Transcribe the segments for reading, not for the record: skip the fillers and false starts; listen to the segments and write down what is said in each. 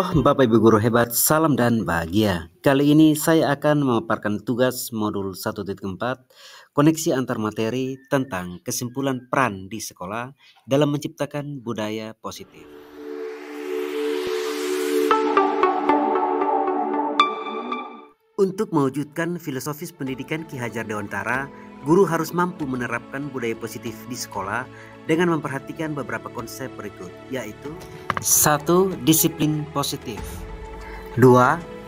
Bapak Ibu guru hebat, salam dan bahagia. Kali ini saya akan memaparkan tugas modul 1.4 koneksi antar materi tentang kesimpulan peran di sekolah dalam menciptakan budaya positif. Untuk mewujudkan filosofis pendidikan Ki Hajar Dewantara, guru harus mampu menerapkan budaya positif di sekolah dengan memperhatikan beberapa konsep berikut, yaitu 1. Disiplin positif. 2.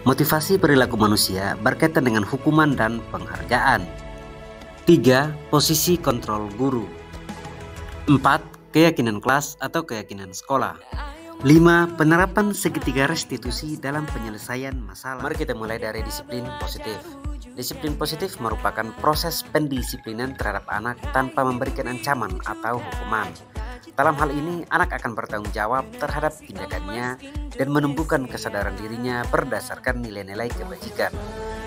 Motivasi perilaku manusia berkaitan dengan hukuman dan penghargaan. 3. Posisi kontrol guru. 4. Keyakinan kelas atau keyakinan sekolah. 5. Penerapan segitiga restitusi dalam penyelesaian masalah. Mari kita mulai dari disiplin positif. Disiplin positif merupakan proses pendisiplinan terhadap anak tanpa memberikan ancaman atau hukuman. Dalam hal ini, anak akan bertanggung jawab terhadap tindakannya dan menumbuhkan kesadaran dirinya berdasarkan nilai-nilai kebajikan.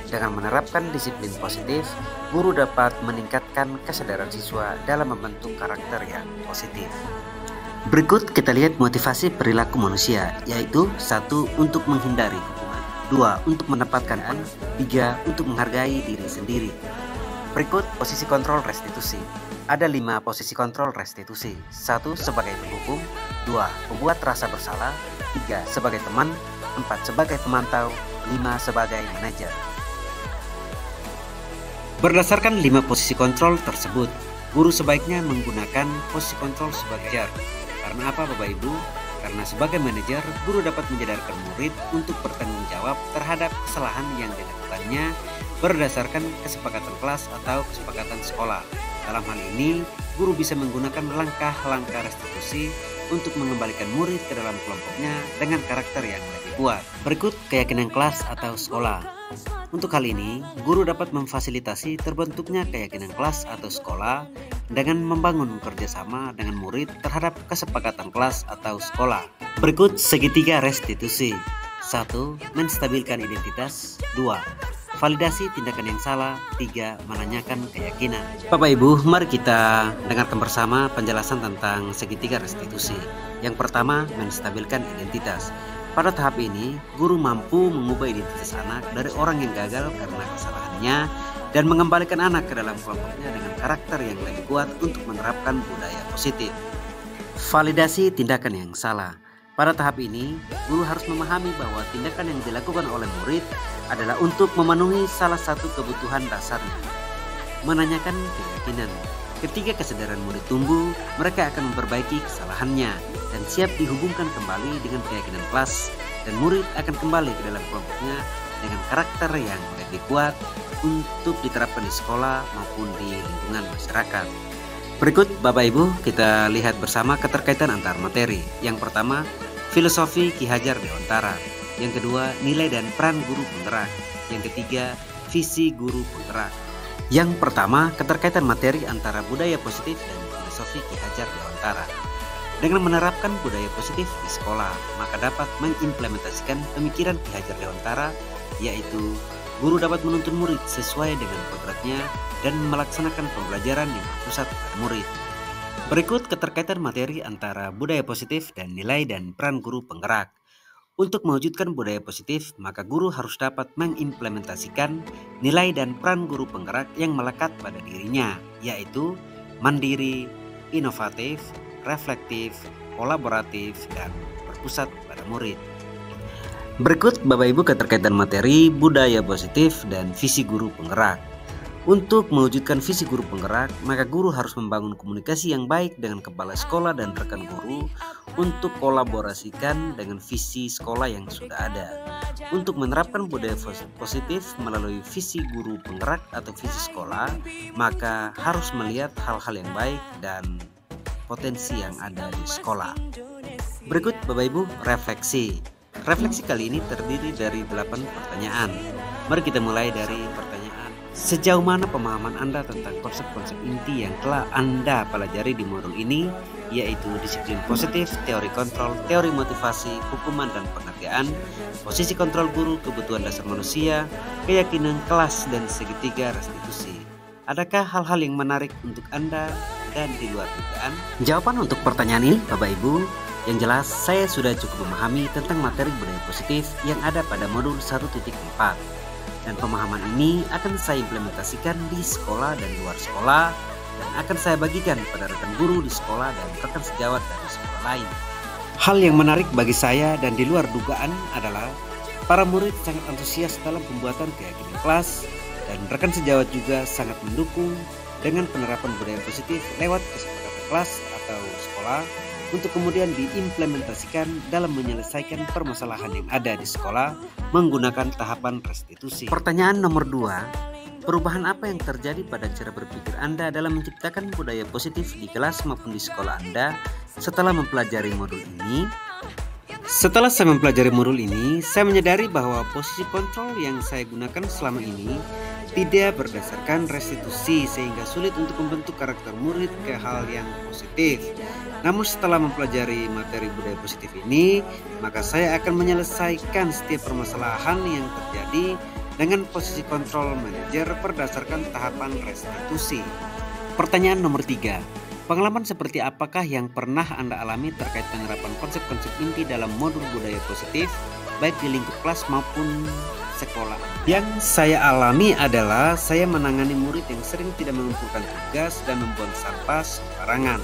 Dengan menerapkan disiplin positif, guru dapat meningkatkan kesadaran siswa dalam membentuk karakter yang positif. Berikut kita lihat motivasi perilaku manusia, yaitu 1. Untuk menghindari hukuman, 2. Untuk mendapatkan 3. Untuk menghargai diri sendiri. Berikut posisi kontrol restitusi. Ada 5 posisi kontrol restitusi. 1. Sebagai penghukum, 2. Pembuat rasa bersalah, 3. Sebagai teman, 4. Sebagai pemantau, 5. Sebagai manajer. Berdasarkan 5 posisi kontrol tersebut, guru sebaiknya menggunakan posisi kontrol sebagai jar. Karena apa Bapak Ibu? Karena sebagai manajer, guru dapat menyadarkan murid untuk bertanggung jawab terhadap kesalahan yang dilakukannya berdasarkan kesepakatan kelas atau kesepakatan sekolah. Dalam hal ini, guru bisa menggunakan langkah-langkah restitusi untuk mengembalikan murid ke dalam kelompoknya dengan karakter yang lebih kuat. Berikut keyakinan kelas atau sekolah. Untuk hal ini, guru dapat memfasilitasi terbentuknya keyakinan kelas atau sekolah dengan membangun kerjasama dengan murid terhadap kesepakatan kelas atau sekolah. Berikut segitiga restitusi. 1. Menstabilkan identitas. 2. Validasi tindakan yang salah. 3. Menanyakan keyakinan. Bapak Ibu, mari kita dengarkan bersama penjelasan tentang segitiga restitusi. Yang pertama, menstabilkan identitas. Pada tahap ini, guru mampu mengubah identitas anak dari orang yang gagal karena kesalahannya dan mengembalikan anak ke dalam kelompoknya dengan karakter yang lebih kuat untuk menerapkan budaya positif. Validasi tindakan yang salah. Pada tahap ini, guru harus memahami bahwa tindakan yang dilakukan oleh murid adalah untuk memenuhi salah satu kebutuhan dasarnya. Menanyakan keyakinan. Ketika kesadaran murid tumbuh, mereka akan memperbaiki kesalahannya dan siap dihubungkan kembali dengan keyakinan kelas, dan murid akan kembali ke dalam kelompoknya dengan karakter yang lebih kuat untuk diterapkan di sekolah maupun di lingkungan masyarakat. Berikut Bapak Ibu, kita lihat bersama keterkaitan antar materi. Yang pertama, filosofi Ki Hajar Dewantara. Yang kedua, nilai dan peran guru penggerak. Yang ketiga, visi guru penggerak. Yang pertama, keterkaitan materi antara budaya positif dan filosofi Ki Hajar Dewantara. Dengan menerapkan budaya positif di sekolah, maka dapat mengimplementasikan pemikiran Ki Hajar Dewantara, yaitu guru dapat menuntun murid sesuai dengan kodratnya dan melaksanakan pembelajaran yang berpusat pada murid. Berikut keterkaitan materi antara budaya positif dan nilai dan peran guru penggerak. Untuk mewujudkan budaya positif, maka guru harus dapat mengimplementasikan nilai dan peran guru penggerak yang melekat pada dirinya, yaitu mandiri, inovatif, reflektif, kolaboratif, dan berpusat pada murid. Berikut Bapak Ibu keterkaitan materi budaya positif dan visi guru penggerak. Untuk mewujudkan visi guru penggerak, maka guru harus membangun komunikasi yang baik dengan kepala sekolah dan rekan guru untuk kolaborasikan dengan visi sekolah yang sudah ada. Untuk menerapkan budaya positif melalui visi guru penggerak atau visi sekolah, maka harus melihat hal-hal yang baik dan potensi yang ada di sekolah. Berikut Bapak Ibu refleksi. Refleksi kali ini terdiri dari 8 pertanyaan. Mari kita mulai dari pertanyaan. Sejauh mana pemahaman Anda tentang konsep-konsep inti yang telah Anda pelajari di modul ini, yaitu disiplin positif, teori kontrol, teori motivasi, hukuman dan penghargaan, posisi kontrol guru, kebutuhan dasar manusia, keyakinan kelas, dan segitiga restitusi. Adakah hal-hal yang menarik untuk Anda dan di luar dugaan? Jawaban untuk pertanyaan ini Bapak Ibu Yang jelas, saya sudah cukup memahami tentang materi budaya positif yang ada pada modul 1.4. Dan pemahaman ini akan saya implementasikan di sekolah dan luar sekolah, dan akan saya bagikan pada rekan guru di sekolah dan rekan sejawat dari sekolah lain. Hal yang menarik bagi saya dan di luar dugaan adalah para murid sangat antusias dalam pembuatan keyakinan kelas, dan rekan sejawat juga sangat mendukung dengan penerapan budaya positif lewat kesepakatan kelas atau sekolah untuk kemudian diimplementasikan dalam menyelesaikan permasalahan yang ada di sekolah menggunakan tahapan restitusi. Pertanyaan nomor 2, perubahan apa yang terjadi pada cara berpikir Anda dalam menciptakan budaya positif di kelas maupun di sekolah Anda setelah mempelajari modul ini? Setelah saya mempelajari modul ini, saya menyadari bahwa posisi kontrol yang saya gunakan selama ini tidak berdasarkan restitusi sehingga sulit untuk membentuk karakter murid ke hal yang positif. Namun setelah mempelajari materi budaya positif ini, maka saya akan menyelesaikan setiap permasalahan yang terjadi dengan posisi kontrol manajer berdasarkan tahapan restitusi. Pertanyaan nomor 3. Pengalaman seperti apakah yang pernah Anda alami terkait penerapan konsep-konsep inti dalam modul budaya positif, baik di lingkup kelas maupun sekolah? Yang saya alami adalah saya menangani murid yang sering tidak mengumpulkan tugas dan membuang sampah sembarangan.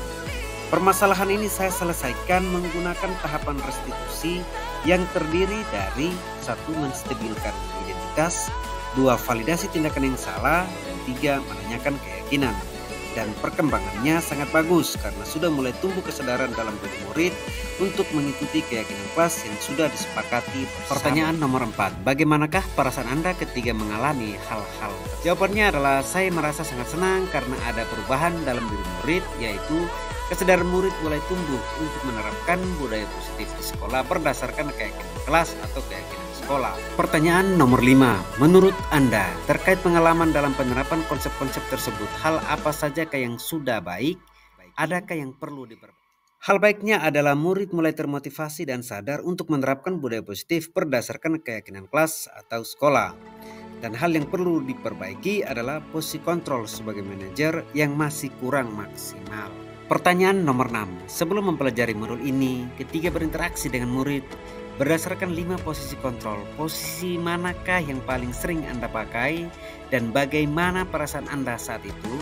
Permasalahan ini saya selesaikan menggunakan tahapan restitusi yang terdiri dari 1. Menstabilkan identitas, 2. Validasi tindakan yang salah, dan 3. Menanyakan keyakinan. Dan perkembangannya sangat bagus karena sudah mulai tumbuh kesadaran dalam diri murid untuk mengikuti keyakinan kelas yang sudah disepakati bersama. Pertanyaan nomor 4. Bagaimanakah perasaan Anda ketika mengalami hal-hal? Jawabannya adalah saya merasa sangat senang karena ada perubahan dalam diri murid, yaitu kesadaran murid mulai tumbuh untuk menerapkan budaya positif di sekolah berdasarkan keyakinan kelas atau keyakinan sekolah. Pertanyaan nomor 5. Menurut Anda, terkait pengalaman dalam penerapan konsep-konsep tersebut, hal apa saja yang sudah baik? Adakah yang perlu diperbaiki? Hal baiknya adalah murid mulai termotivasi dan sadar untuk menerapkan budaya positif berdasarkan keyakinan kelas atau sekolah. Dan hal yang perlu diperbaiki adalah posisi kontrol sebagai manajer yang masih kurang maksimal. Pertanyaan nomor 6. Sebelum mempelajari modul ini, ketika berinteraksi dengan murid, berdasarkan 5 posisi kontrol, posisi manakah yang paling sering Anda pakai dan bagaimana perasaan Anda saat itu?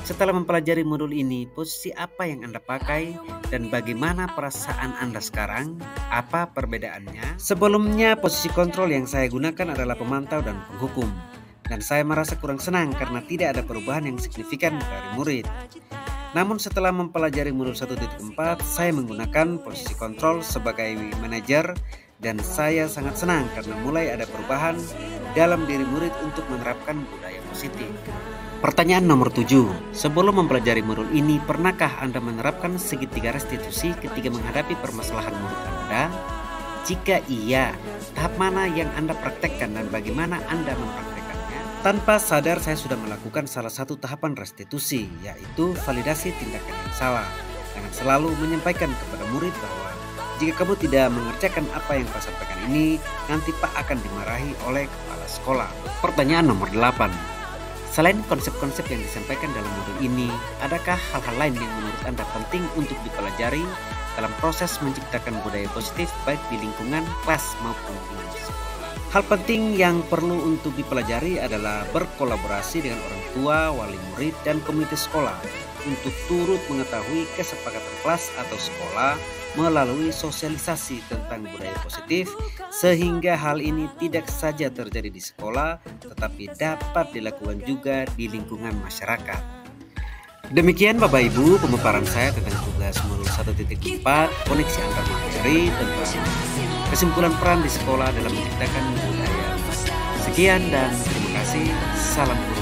Setelah mempelajari modul ini, posisi apa yang Anda pakai dan bagaimana perasaan Anda sekarang? Apa perbedaannya? Sebelumnya, posisi kontrol yang saya gunakan adalah pemantau dan penghukum. Dan saya merasa kurang senang karena tidak ada perubahan yang signifikan dari murid. Namun setelah mempelajari modul 1.4, saya menggunakan posisi kontrol sebagai manajer dan saya sangat senang karena mulai ada perubahan dalam diri murid untuk menerapkan budaya positif. Pertanyaan nomor 7. Sebelum mempelajari modul ini, pernahkah Anda menerapkan segitiga restitusi ketika menghadapi permasalahan murid Anda? Jika iya, tahap mana yang Anda praktekkan dan bagaimana Anda mempraktekkannya? Tanpa sadar saya sudah melakukan salah satu tahapan restitusi, yaitu validasi tindakan yang salah, dengan selalu menyampaikan kepada murid bahwa jika kamu tidak mengerjakan apa yang Pak sampaikan ini, nanti Pak akan dimarahi oleh kepala sekolah. Pertanyaan nomor 8. Selain konsep-konsep yang disampaikan dalam modul ini, adakah hal-hal lain yang menurut Anda penting untuk dipelajari dalam proses menciptakan budaya positif baik di lingkungan kelas maupun di sekolah? Hal penting yang perlu untuk dipelajari adalah berkolaborasi dengan orang tua, wali murid, dan komite sekolah untuk turut mengetahui kesepakatan kelas atau sekolah melalui sosialisasi tentang budaya positif, sehingga hal ini tidak saja terjadi di sekolah tetapi dapat dilakukan juga di lingkungan masyarakat. Demikian Bapak Ibu pemaparan saya tentang tugas modul 1.4 koneksi antar materi tentang kesimpulan peran di sekolah dalam menciptakan budaya. Sekian dan terima kasih. Salam guru.